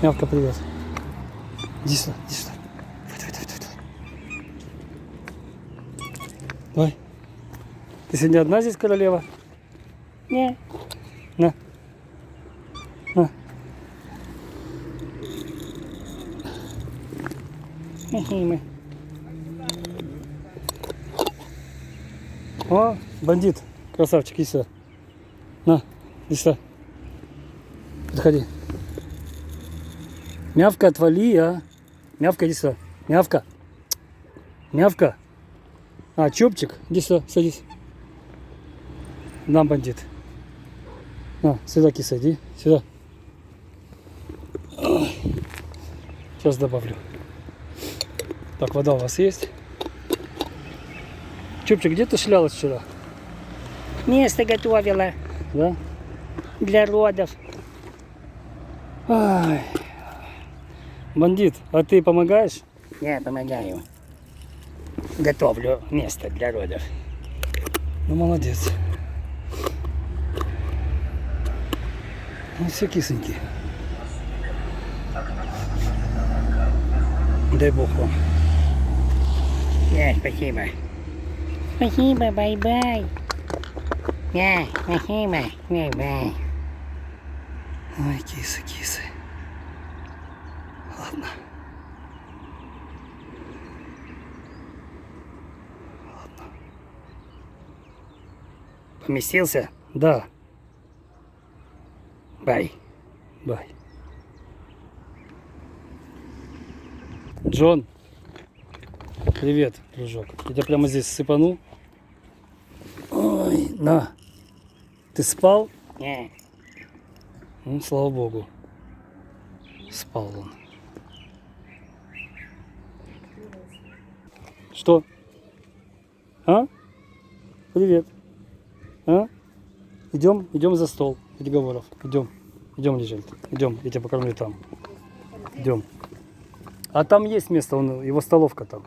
Мявка, привет. Иди сюда, иди сюда. Давай. Давай. Ты сегодня одна здесь, королева? Не. На. На. О, бандит. Красавчик, иди сюда. На, иди сюда. Подходи. Мявка, отвали, а. Мявка, иди сюда. Мявка. Мявка. А, Чупчик, иди сюда, садись. На, бандит. На, сюда, киса, иди. Сюда. Сейчас добавлю. Так, вода у вас есть? Чупчик, где ты шлялась вчера? Место готовила Да? для родов. Ай. Бандит, а ты помогаешь? Я помогаю. Готовлю место для родов. Ну, молодец. Ну, все кисоньки. Дай бог вам. Спасибо. Спасибо, бай-бай. Спасибо, бай-бай. Ой, кисы, кисы. Ладно. Поместился? Да, Бай. бай. Джон. Привет, дружок. Я тебя прямо здесь сыпану. Ой, на. Ты спал? Не. Ну, слава богу. Спал он. Что? А? Привет. А? Идем за стол переговоров. Идем, Лежель. Идем, я тебя покормлю там. Идем. А там есть место, его столовка там.